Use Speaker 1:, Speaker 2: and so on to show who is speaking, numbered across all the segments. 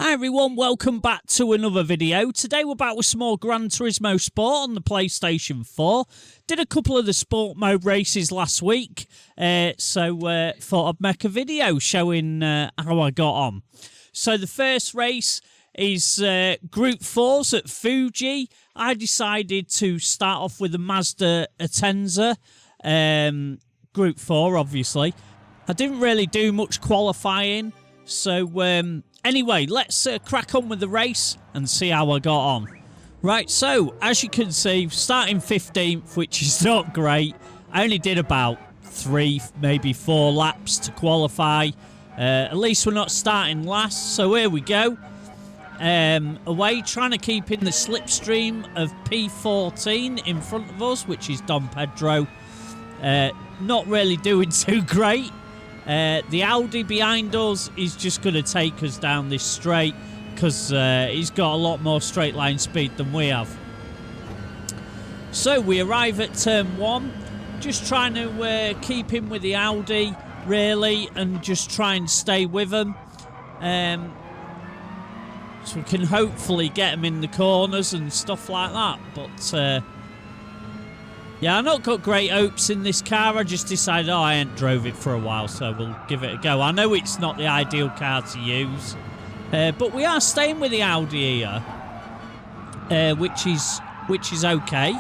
Speaker 1: Hi everyone, welcome back to another video. Today we're back with some more Gran Turismo Sport on the PlayStation 4. Did a couple of the sport mode races last week, so thought I'd make a video showing how I got on. So the first race is Group 4's at Fuji. I decided to start off with the Mazda Atenza, Group 4 obviously. I didn't really do much qualifying, so anyway, let's crack on with the race and see how I got on. Right, so as you can see, starting 15th, which is not great. I only did about 3, maybe 4 laps to qualify. At least we're not starting last, so here we go. Away, trying to keep in the slipstream of P14 in front of us, which is Dom Pedro. Not really doing too great. The Audi behind us is just going to take us down this straight because he's got a lot more straight line speed than we have. So we arrive at turn 1, just trying to keep in with the Audi really and just try and stay with them. So we can hopefully get them in the corners and stuff like that. But yeah, I've not got great hopes in this car. I just decided, I ain't drove it for a while, so we'll give it a go. I know it's not the ideal car to use, but we are staying with the Audi here, which is okay.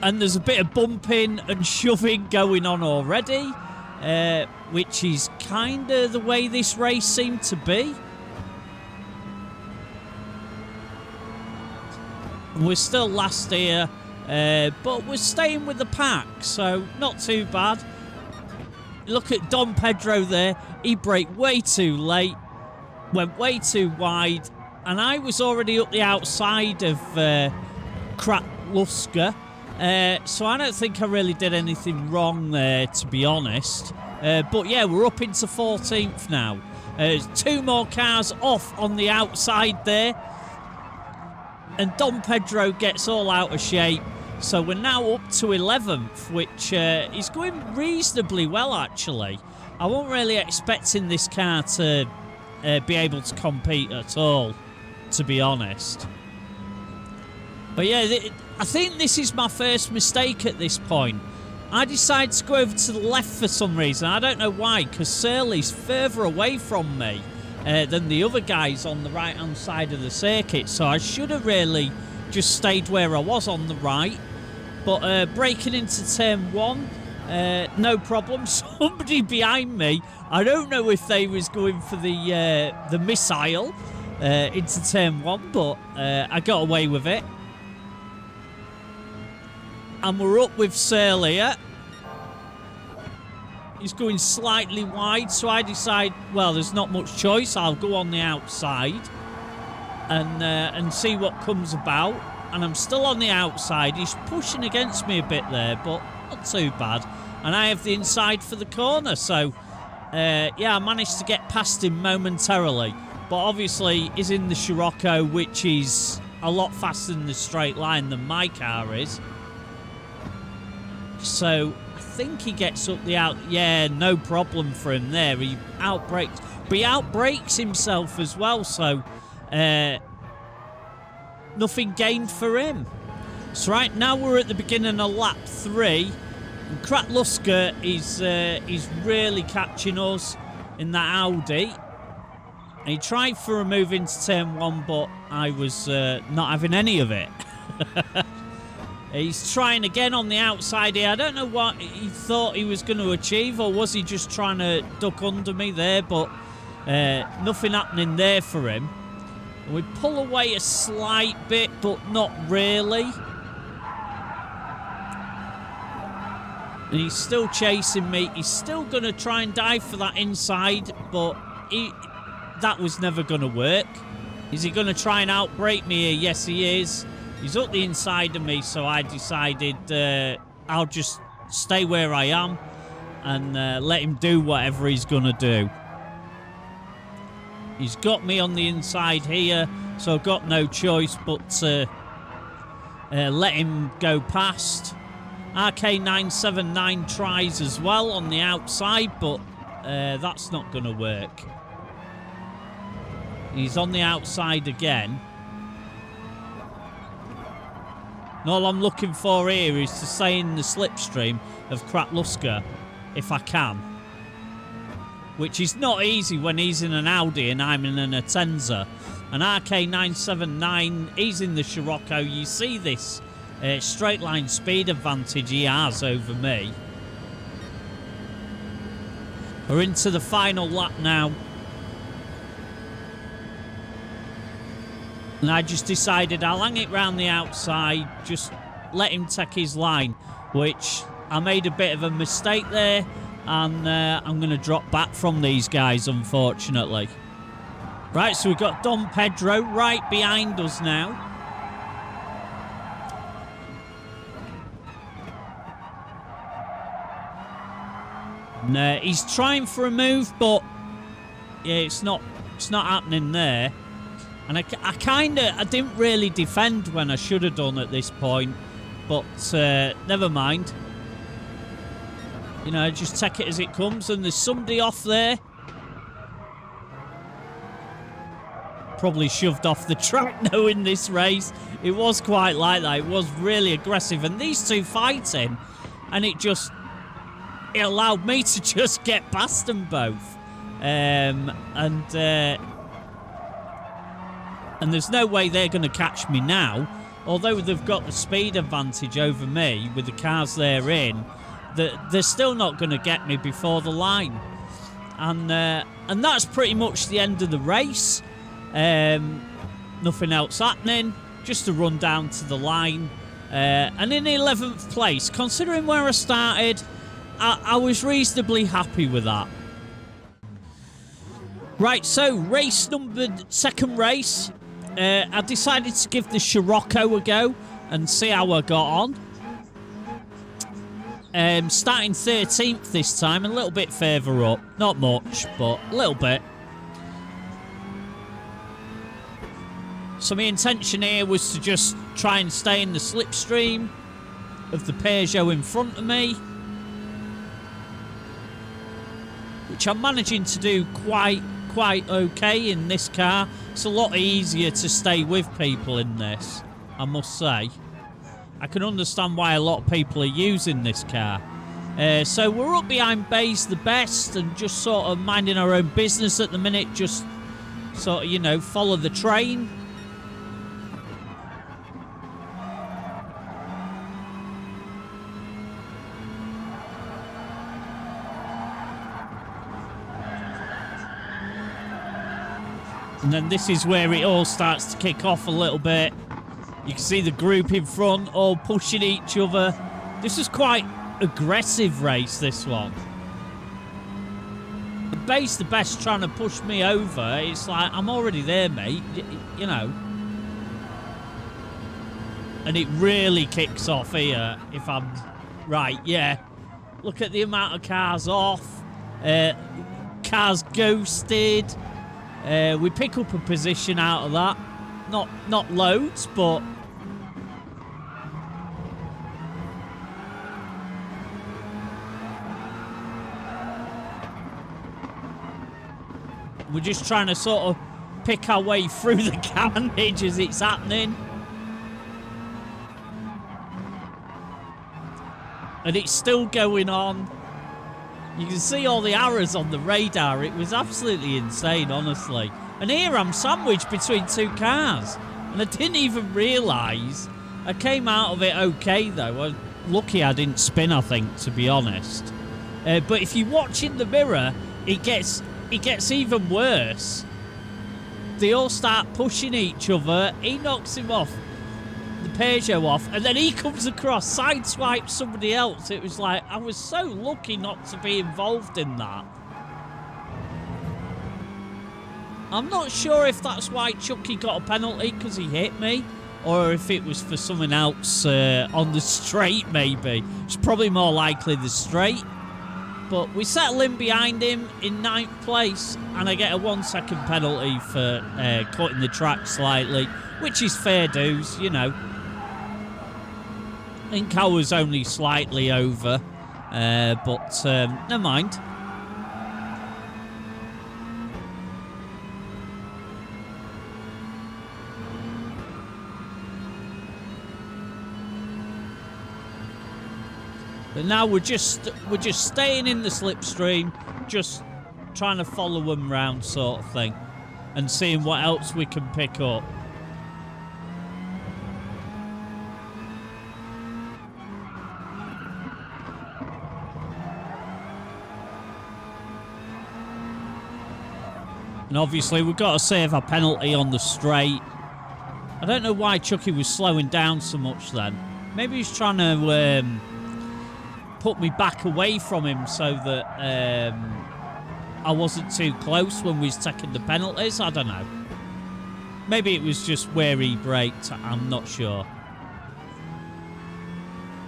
Speaker 1: And there's a bit of bumping and shoving going on already, which is kind of the way this race seemed to be. We're still last here, but we're staying with the pack, so not too bad. Look at Dom Pedro there. He braked way too late, went way too wide, and I was already up the outside of Kratluska, so I don't think I really did anything wrong there, to be honest. But yeah, we're up into 14th now. There's 2 more cars off on the outside there. And Dom Pedro gets all out of shape. So we're now up to 11th, which is going reasonably well, actually. I wasn't really expecting this car to be able to compete at all, to be honest. But yeah, I think this is my first mistake at this point. I decided to go over to the left for some reason. I don't know why, because Surly's further away from me than the other guys on the right-hand side of the circuit. So I should have really just stayed where I was on the right. But breaking into turn 1, no problem. Somebody behind me, I don't know if they was going for the missile into turn 1, but I got away with it. And we're up with Surly here. He's going slightly wide, so I decide, well, there's not much choice. I'll go on the outside and see what comes about. And I'm still on the outside. He's pushing against me a bit there, but not too bad. And I have the inside for the corner, so yeah, I managed to get past him momentarily. But obviously, he's in the Scirocco, which is a lot faster in the straight line than my car is. So I think he gets up the out. Yeah, no problem for him there. He outbrakes, but he outbrakes himself as well. So nothing gained for him. So right now we're at the beginning of lap 3. And Kratluska is really catching us in that Audi. And he tried for a move into turn 1, but I was not having any of it. He's trying again on the outside here. I don't know what he thought he was going to achieve, or was he just trying to duck under me there, but nothing happening there for him. And we pull away a slight bit, but not really. And he's still chasing me. He's still going to try and dive for that inside, but that was never going to work. Is he going to try and outbrake me here? Yes, he is. He's up the inside of me, so I decided I'll just stay where I am and let him do whatever he's going to do. He's got me on the inside here, so I've got no choice but to let him go past. RK979 tries as well on the outside, but That's not going to work. He's on the outside again. And all I'm looking for here is to stay in the slipstream of Kratluska, if I can. Which is not easy when he's in an Audi and I'm in an Atenza. An RK979, he's in the Scirocco. You see this straight line speed advantage he has over me. We're into the final lap now. And I just decided I'll hang it round the outside, just let him take his line, which I made a bit of a mistake there, and I'm going to drop back from these guys, unfortunately. Right, so we've got Dom Pedro right behind us now. And he's trying for a move, but yeah, it's not happening there. And I didn't really defend when I should have done at this point, but never mind. You know, just take it as it comes, and there's somebody off there. Probably shoved off the track now in this race. It was quite like that. It was really aggressive, and these two fighting, and it allowed me to just get past them both. And there's no way they're going to catch me now. Although they've got the speed advantage over me with the cars they're in, they're still not going to get me before the line. And that's pretty much the end of the race. Nothing else happening. Just a run down to the line. And in 11th place, considering where I started, I was reasonably happy with that. Right, so second race. I decided to give the Scirocco a go and see how I got on. Starting 13th this time, a little bit further up. Not much, but a little bit. So my intention here was to just try and stay in the slipstream of the Peugeot in front of me, which I'm managing to do quite okay in this car. It's a lot easier to stay with people in this, I must say. I can understand why a lot of people are using this car. So we're up behind Bays the Best and just sort of minding our own business at the minute. Just sort of, you know, follow the train. And then this is where it all starts to kick off a little bit. You can see the group in front all pushing each other. This is quite aggressive race, this one. The Bays the Best trying to push me over. It's like, I'm already there, mate. You know. And it really kicks off here, if I'm right. Yeah. Look at the amount of cars off. Cars ghosted. We pick up a position out of that. Not loads, but we're just trying to sort of pick our way through the carnage as it's happening. And it's still going on. You can see all the arrows on the radar. It was absolutely insane, honestly. And here I'm sandwiched between two cars. And I didn't even realise. I came out of it okay, though. I'm lucky I didn't spin, I think, to be honest. But if you watch in the mirror, it gets even worse. They all start pushing each other. He knocks him off, the Peugeot off, and then he comes across, sideswipes somebody else. It was like, I was so lucky not to be involved in that. I'm not sure if that's why Chucky got a penalty, because he hit me, or if it was for something else on the straight, maybe. It's probably more likely the straight. But we settle in behind him in 9th place, and I get a 1 second penalty for cutting the track slightly, which is fair dues, you know. I think I was only slightly over, but never mind. But now we're just staying in the slipstream, just trying to follow them round, sort of thing, and seeing what else we can pick up. And obviously we've got to save our penalty on the straight. I don't know why Chucky was slowing down so much then. Maybe he's trying to put me back away from him so that I wasn't too close when we was taking the penalties. I don't know. Maybe it was just where he braked. I'm not sure.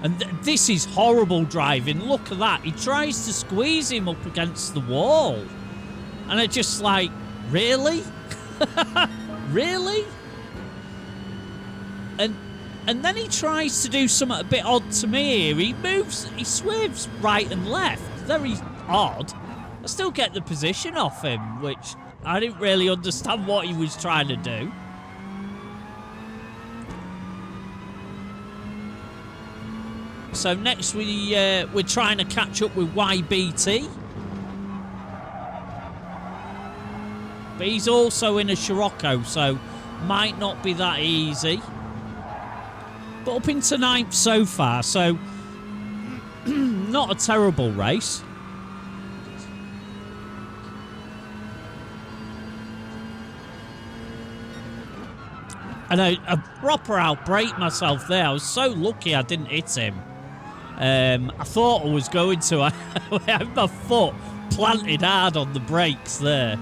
Speaker 1: And this is horrible driving. Look at that. He tries to squeeze him up against the wall. And I just like, really? Really? And then he tries to do something a bit odd to me here. He swerves right and left. Very odd. I still get the position off him, which I didn't really understand what he was trying to do. So next we're trying to catch up with YBT. But he's also in a Scirocco, so might not be that easy. But up into 9th so far, so not a terrible race. And I proper outbraked myself there. I was so lucky I didn't hit him. I thought I was going to. I had my foot planted hard on the brakes there.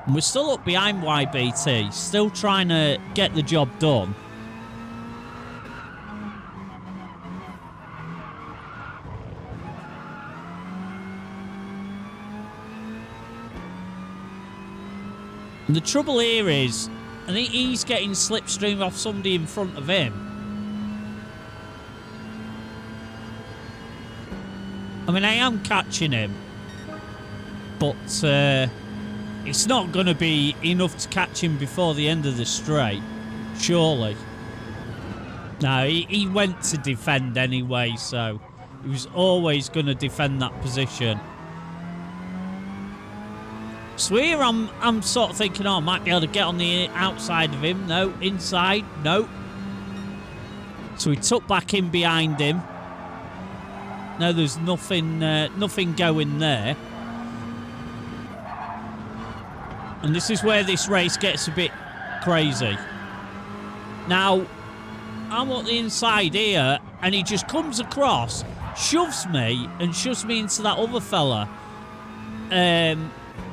Speaker 1: And we're still up behind YBT, still trying to get the job done. And the trouble here is, I think he's getting slipstream off somebody in front of him. I mean, I am catching him, but it's not going to be enough to catch him before the end of the straight, surely. No, he went to defend anyway, so he was always going to defend that position. So here I'm sort of thinking, oh, I might be able to get on the outside of him. No, inside, no. So we tucked back in behind him. No, there's nothing going there. And this is where this race gets a bit crazy. Now, I'm on the inside here, and he just comes across, shoves me into that other fella.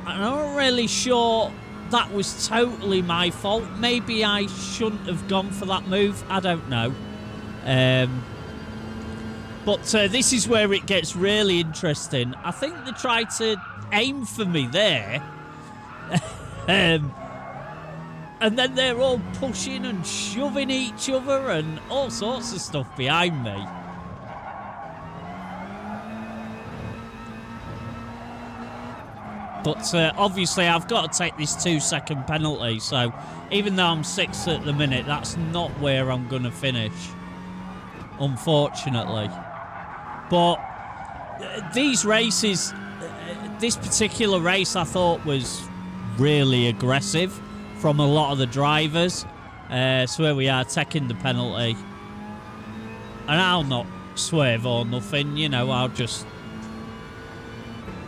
Speaker 1: I'm not really sure that was totally my fault. Maybe I shouldn't have gone for that move. I don't know. But this is where it gets really interesting. I think they tried to aim for me there. And then they're all pushing and shoving each other and all sorts of stuff behind me. But obviously I've got to take this 2-second penalty, so even though I'm 6th at the minute, that's not where I'm going to finish, unfortunately. But these races, this particular race I thought was really aggressive from a lot of the drivers. So here we are, taking the penalty. And I'll not swerve or nothing, you know, I'll just,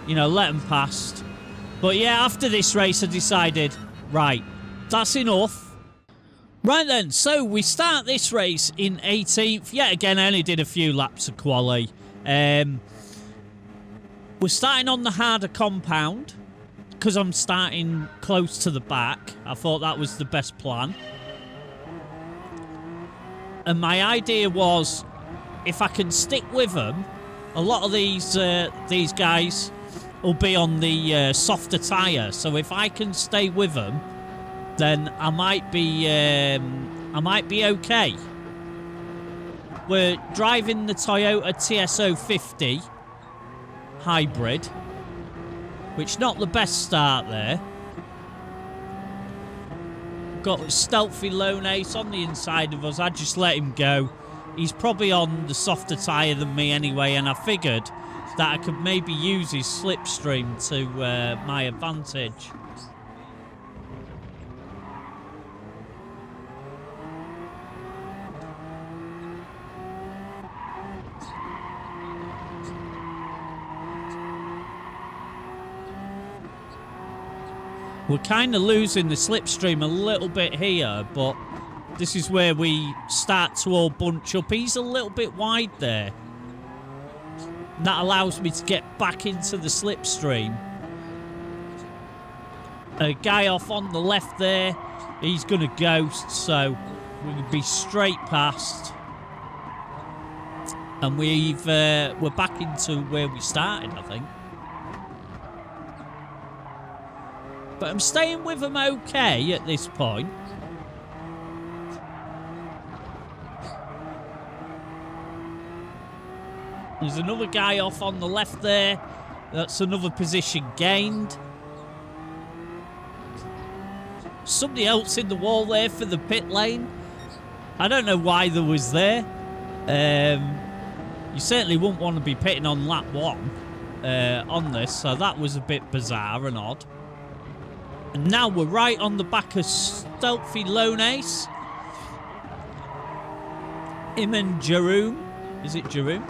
Speaker 1: you know, let them past. But yeah, after this race I decided, right, that's enough. Right then, so we start this race in 18th. Yet again, I only did a few laps of quali. We're starting on the harder compound because I'm starting close to the back. I thought that was the best plan. And my idea was, if I can stick with them, a lot of these guys will be on the softer tyre. So if I can stay with them, then I might be okay. We're driving the Toyota TS050 hybrid, which not the best start there. got Stealthy Lone Ace on the inside of us. I just let him go. He's probably on the softer tyre than me anyway, and I figured that I could maybe use his slipstream to my advantage. We're kind of losing the slipstream a little bit here, but this is where we start to all bunch up. He's a little bit wide there. And that allows me to get back into the slipstream. A guy off on the left there, he's going to ghost, so we're going to be straight past. And we're back into where we started, I think. But I'm staying with them okay at this point. There's another guy off on the left there. That's another position gained. Somebody else in the wall there for the pit lane. I don't know why there was there. You certainly wouldn't want to be pitting on lap 1 on this, so that was a bit bizarre and odd. And now we're right on the back of Stealthy Lone Ace. Him and Jerome, is it Jerome?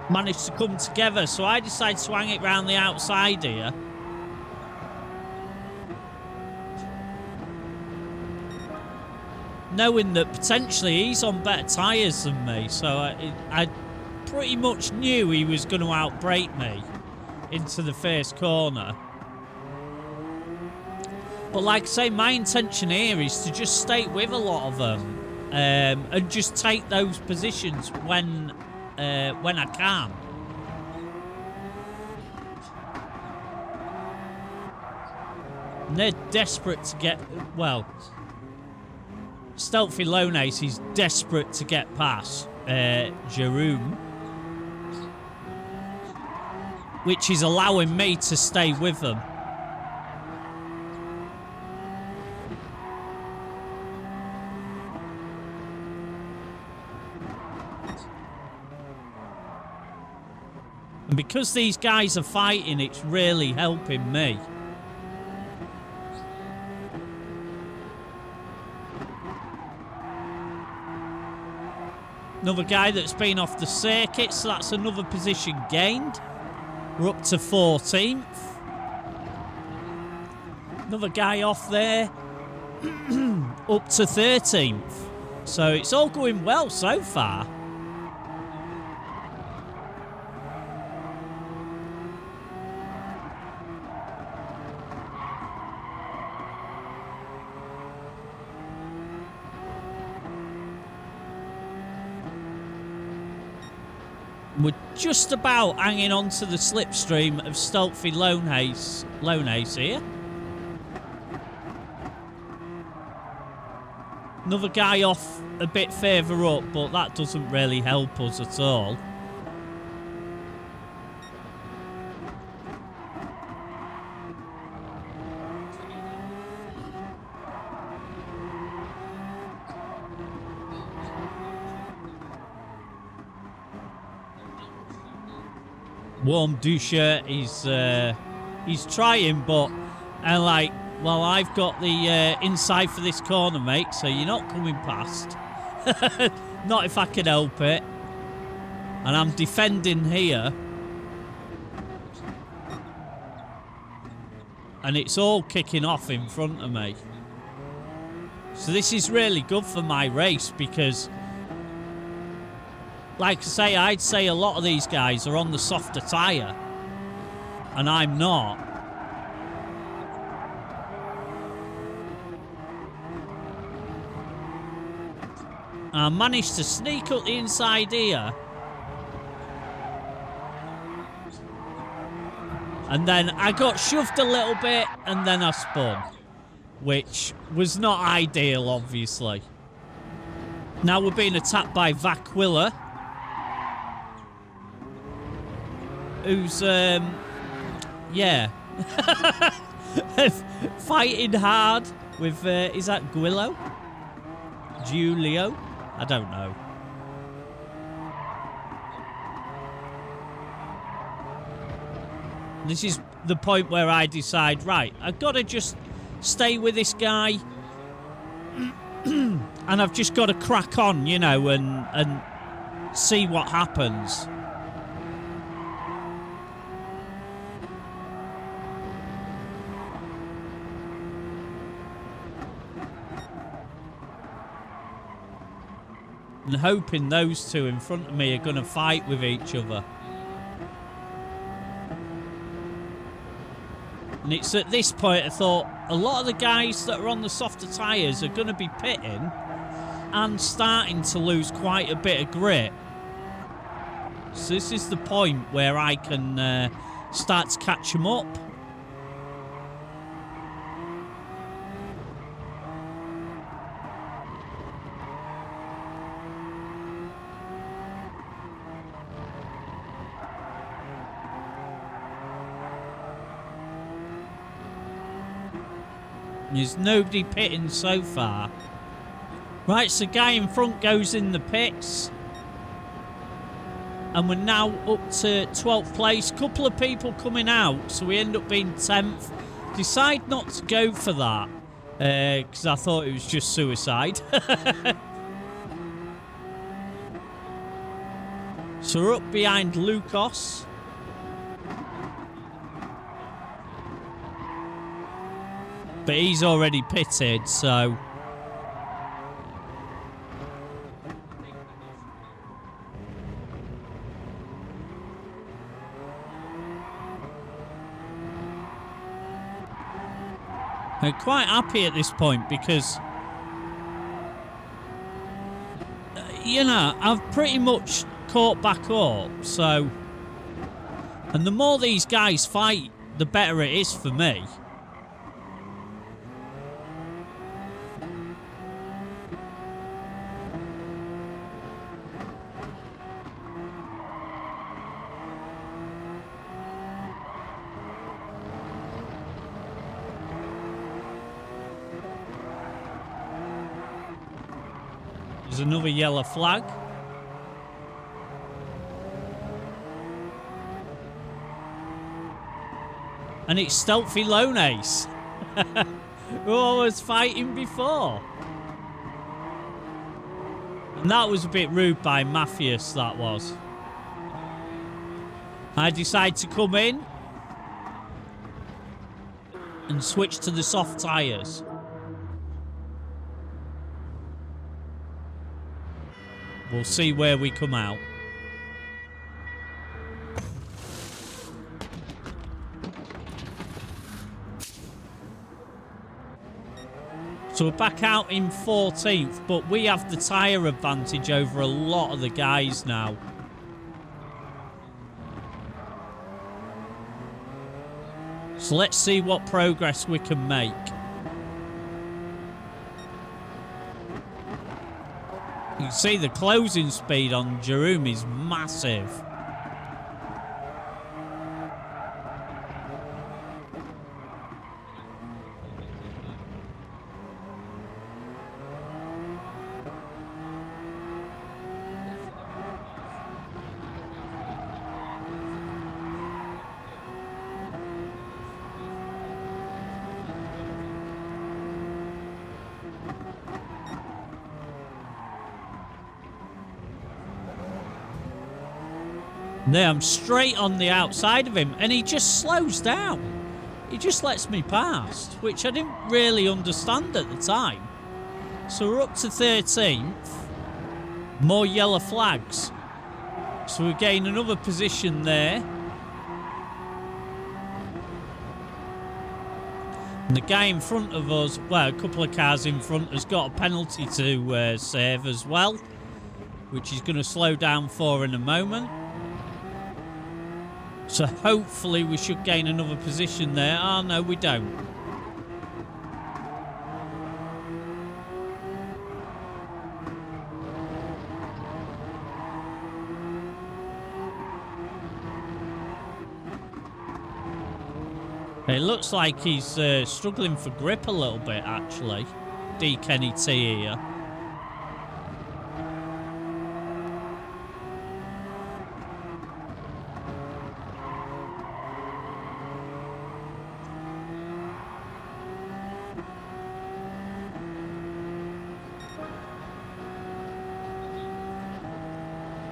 Speaker 1: Managed to come together, so I decided to hang it round the outside here. Knowing that potentially he's on better tyres than me, so I pretty much knew he was going to outbrake me into the first corner. But like I say, my intention here is to just stay with a lot of them and just take those positions when I can. And they're desperate to get, well, Stealthy Lone Ace is desperate to get past Jerome, which is allowing me to stay with them. And because these guys are fighting, it's really helping me. Another guy that's been off the circuit, so that's another position gained. We're up to 14th. Another guy off there. Up to 13th. So it's all going well so far. We're just about hanging on to the slipstream of Stealthy Lone Ace here. Another guy off a bit further up, but that doesn't really help us at all. Warm Dusha, he's trying, but I'm like, well, I've got the inside for this corner, mate, so you're not coming past. Not if I can help it. And I'm defending here. And it's all kicking off in front of me. So this is really good for my race because, like I say, I'd say a lot of these guys are on the softer tyre. And I'm not. And I managed to sneak up the inside here. And then I got shoved a little bit and then I spun. Which was not ideal, obviously. Now we're being attacked by Vaquilla. Who's, yeah. Fighting hard. with, is that Guillo? Giulio? I don't know. This is the point where I decide, right, I've got to just stay with this guy and I've just got to crack on, you know, and see what happens. And hoping those two in front of me are going to fight with each other. And it's at this point I thought a lot of the guys that are on the softer tyres are going to be pitting and starting to lose quite a bit of grip. So this is the point where I can start to catch them up. There's nobody pitting so far. Right, so guy in front goes in the pits. And we're now up to 12th place. Couple of people coming out, so we end up being 10th. Decide not to go for that, because I thought it was just suicide. So we're up behind Lucas. But he's already pitted, so... I'm quite happy at this point because... you know, I've pretty much caught back up, so... And the more these guys fight, the better it is for me. There's another yellow flag. And it's Stealthy Lone Ace, who I was fighting before. And that was a bit rude by Matthias, that was. I decided to come in and switch to the soft tyres. We'll see where we come out. So we're back out in 14th, but we have the tyre advantage over a lot of the guys now. So let's see what progress we can make. You can see the closing speed on Jerome is massive. There, I'm straight on the outside of him, and he just slows down. He just lets me past, which I didn't really understand at the time. So we're up to 13th. More yellow flags. So we gain another position there. And the guy in front of us, well, a couple of cars in front, has got a penalty to save as well, which he's going to slow down for in a moment. So hopefully we should gain another position there. Oh, no, we don't. It looks like he's struggling for grip a little bit, actually. D. Kenny T here.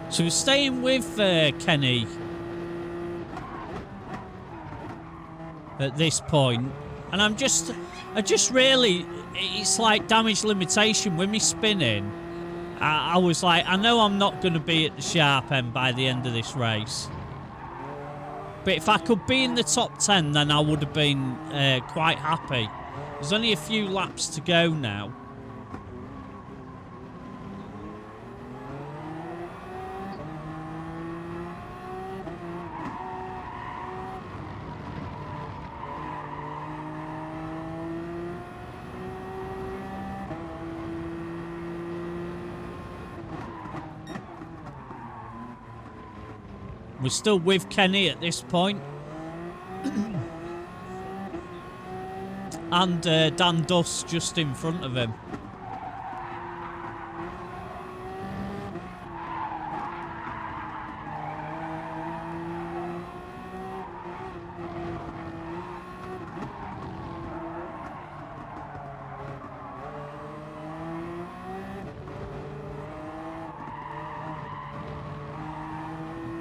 Speaker 1: So we're staying with Kenny at this point, and I just really, it's like damage limitation with me spinning. I was like, I know I'm not going to be at the sharp end by the end of this race, but if I could be in the top 10, then I would have been quite happy. There's only a few laps to go now. We're still with Kenny at this point. And Dan Duss just in front of him.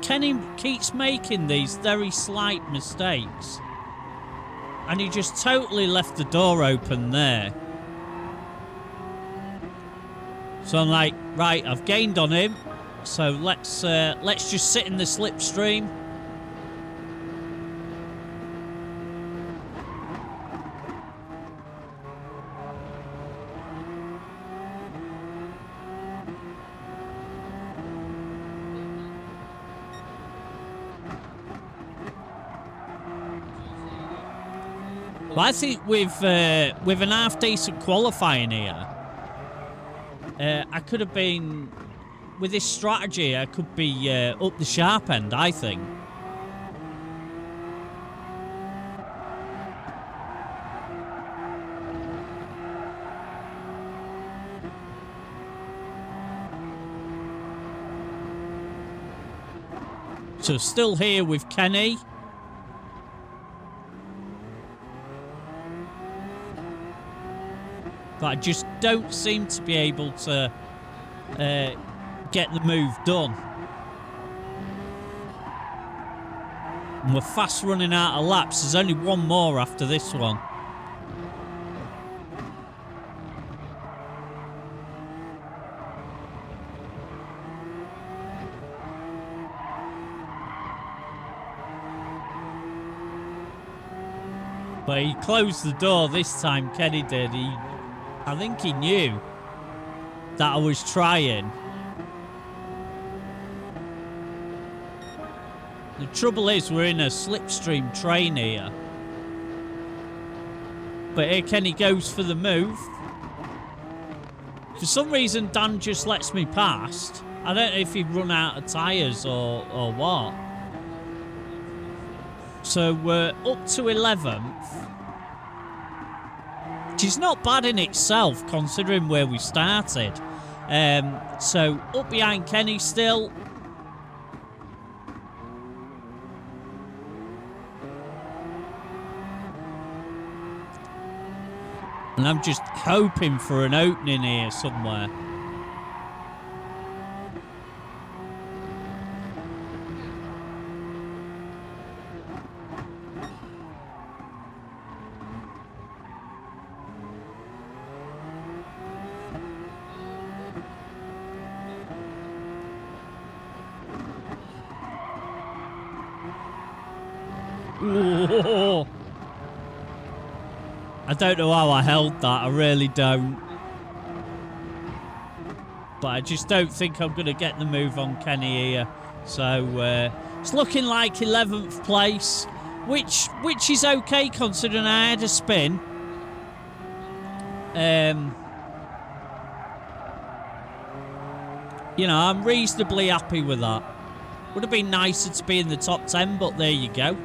Speaker 1: Kenny keeps making these very slight mistakes. And he just totally left the door open there. So I'm like, right, I've gained on him. So let's just sit in the slipstream. But I think with an half decent qualifying here, I could have been, with this strategy, I could be up the sharp end, I think. So still here with Kenny. But I just don't seem to be able to get the move done. And we're fast running out of laps. There's only one more after this one. But he closed the door this time, Kenny did. I think he knew that I was trying. The trouble is we're in a slipstream train here. But here Kenny goes for the move. For some reason Dan just lets me past. I don't know if he'd run out of tyres or what. So we're up to 11th. Which is not bad in itself, considering where we started. So, up behind Kenny still. And I'm just hoping for an opening here somewhere. Ooh. I don't know how I held that, I really don't. But I just don't think I'm going to get the move on Kenny here. So it's looking like 11th place, which is okay considering I had a spin. You know, I'm reasonably happy with that. Would have been nicer to be in the top 10, but there you go.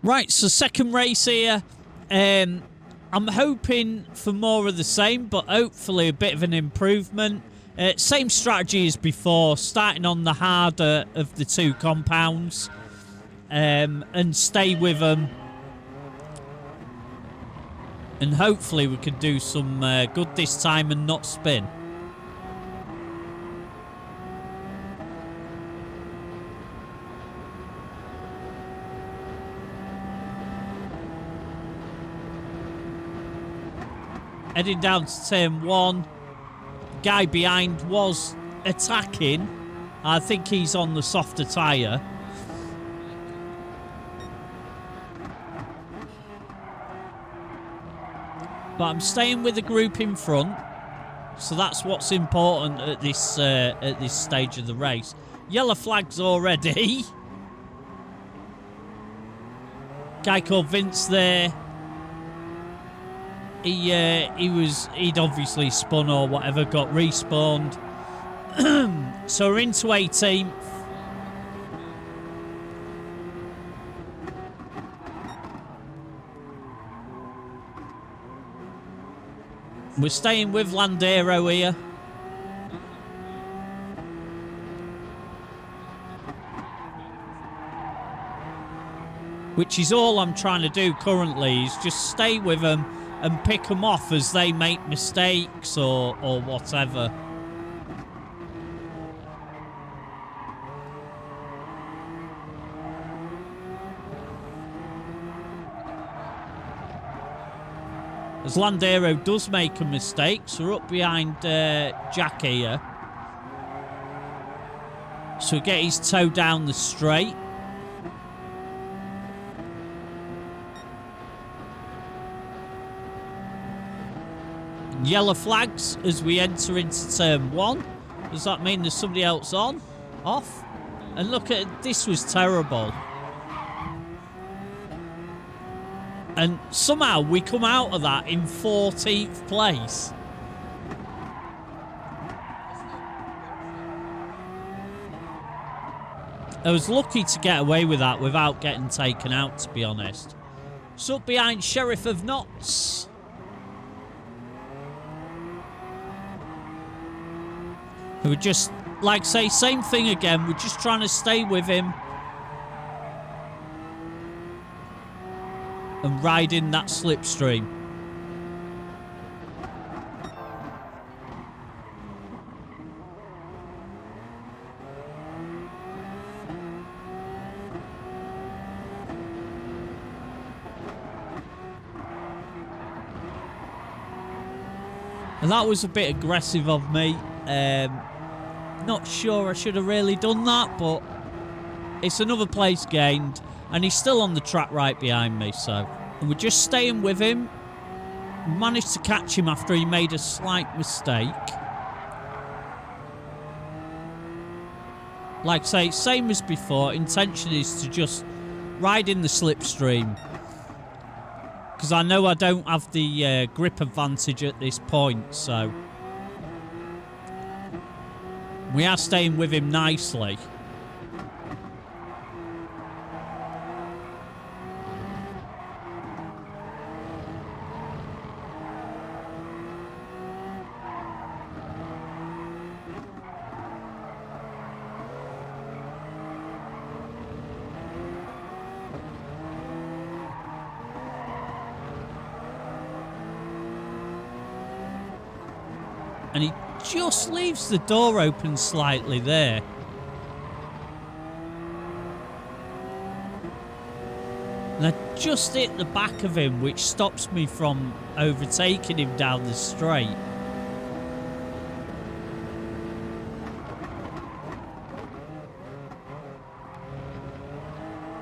Speaker 1: Right, so second race here. I'm hoping for more of the same, but hopefully a bit of an improvement. Same strategy as before, starting on the harder of the two compounds, and stay with them. And hopefully we can do some good this time and not spin. Heading down to turn 1. The guy behind was attacking. I think he's on the softer tyre. But I'm staying with the group in front. So that's what's important at this stage of the race. Yellow flags already. Guy called Vince there. He'd obviously spun or whatever, got respawned. So we're into 18th. We're staying with Landero here. Which is all I'm trying to do currently, is just stay with them and pick them off as they make mistakes or whatever. As Landero does make a mistake, so we're up behind Jack here. So we get his toe down the straight. Yellow flags as we enter into turn 1. Does that mean there's somebody else on? Off? And look at this, was terrible. And somehow we come out of that in 14th place. I was lucky to get away with that without getting taken out, to be honest. So up behind Sheriff of Notts. We're just, like I say, same thing again. We're just trying to stay with him. And ride in that slipstream. And that was a bit aggressive of me. Not sure I should have really done that, but it's another place gained. And he's still on the track right behind me, so... And we're just staying with him. Managed to catch him after he made a slight mistake. Like I say, same as before. Intention is to just ride in the slipstream. Because I know I don't have the grip advantage at this point, so... We are staying with him nicely. And he just leaves the door open slightly there. And I just hit the back of him, which stops me from overtaking him down the straight.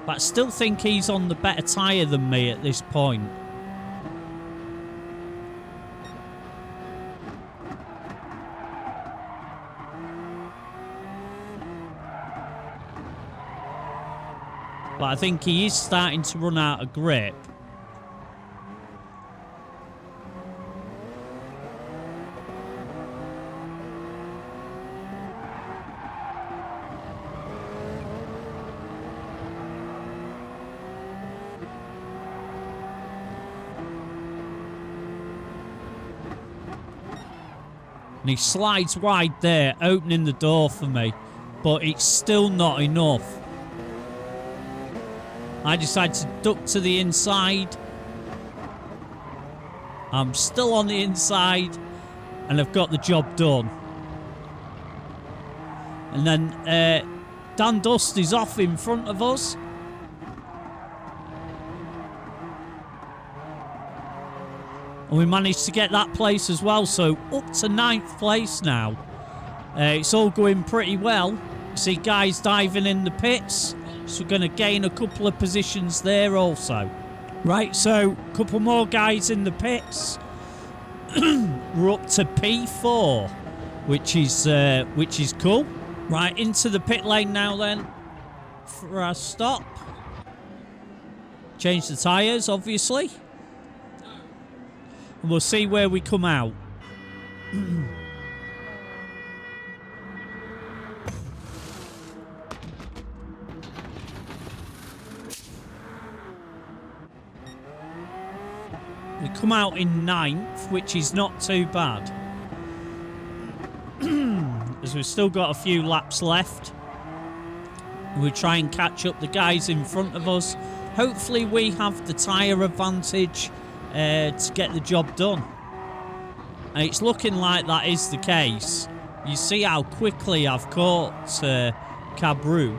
Speaker 1: But I still think he's on the better tyre than me at this point. But I think he is starting to run out of grip. And he slides wide there, opening the door for me. But it's still not enough. I decide to duck to the inside. I'm still on the inside. And I've got the job done. And then Dan Dust is off in front of us. And we managed to get that place as well. So up to 9th place now. It's all going pretty well. See guys diving in the pits. So we're going to gain a couple of positions there also. Right, so a couple more guys in the pits. We're up to P4, which is cool. Right, into the pit lane now then. For our stop. Change the tyres, obviously. And we'll see where we come out. We come out in 9th, which is not too bad. As we've still got a few laps left. We'll try and catch up the guys in front of us. Hopefully we have the tyre advantage to get the job done. And it's looking like that is the case. You see how quickly I've caught Cabru.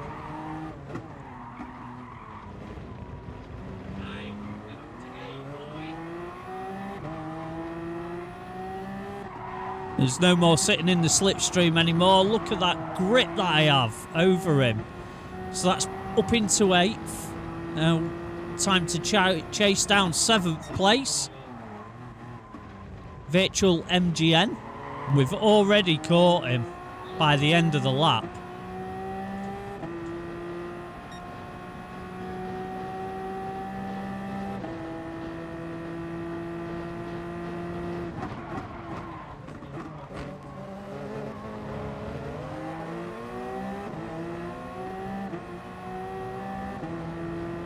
Speaker 1: There's no more sitting in the slipstream anymore. Look at that grip that I have over him. So that's up into 8th. Now, time to chase down 7th place. Virtual MGN. We've already caught him by the end of the lap.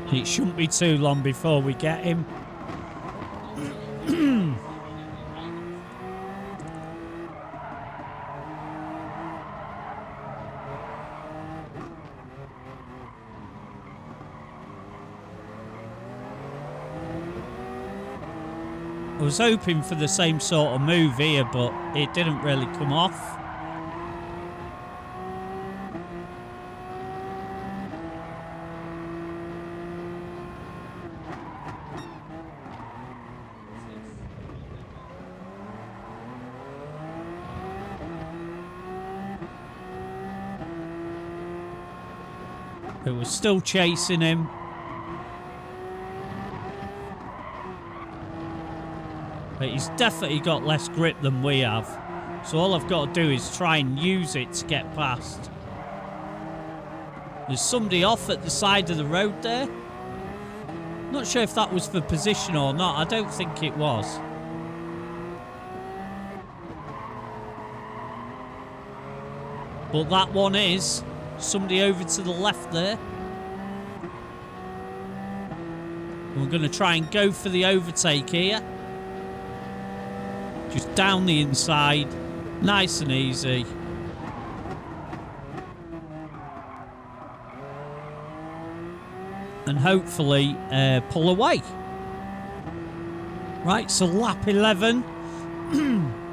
Speaker 1: It shouldn't be too long before we get him. I was hoping for the same sort of move here, but it didn't really come off. But we're still chasing him. But he's definitely got less grip than we have. So all I've got to do is try and use it to get past. There's somebody off at the side of the road there. Not sure if that was for position or not. I don't think it was. But that one is. Somebody over to the left there. And we're going to try and go for the overtake here. Just down the inside. Nice and easy. And hopefully pull away. Right, so lap 11.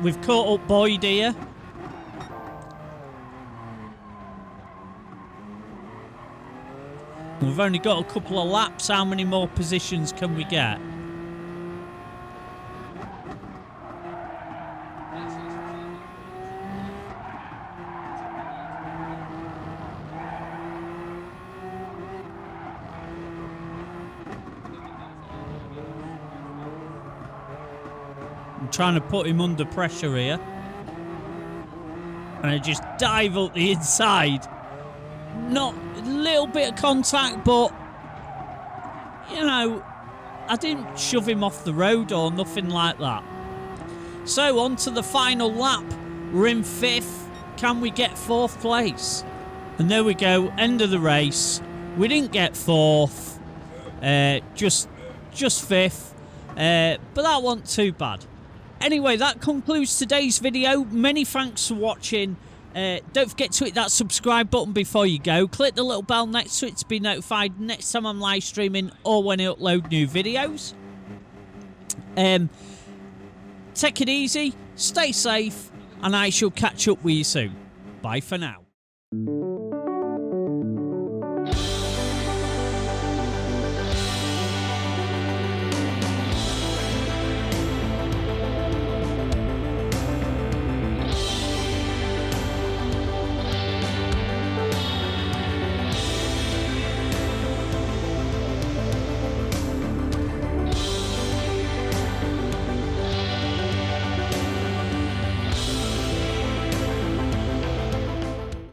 Speaker 1: We've caught up Boyd here. We've only got a couple of laps. How many more positions can we get? I'm trying to put him under pressure here. And I just dive up the inside. Not a little bit of contact, but, you know, I didn't shove him off the road or nothing like that. So, on to the final lap. We're in 5th. Can we get 4th place? And there we go, end of the race. We didn't get 4th, just 5th. But that wasn't too bad. Anyway, that concludes today's video. Many thanks for watching. Don't forget to hit that subscribe button before you go. Click the little bell next to it to be notified next time I'm live streaming or when I upload new videos. Take it easy, stay safe, and I shall catch up with you soon. Bye for now.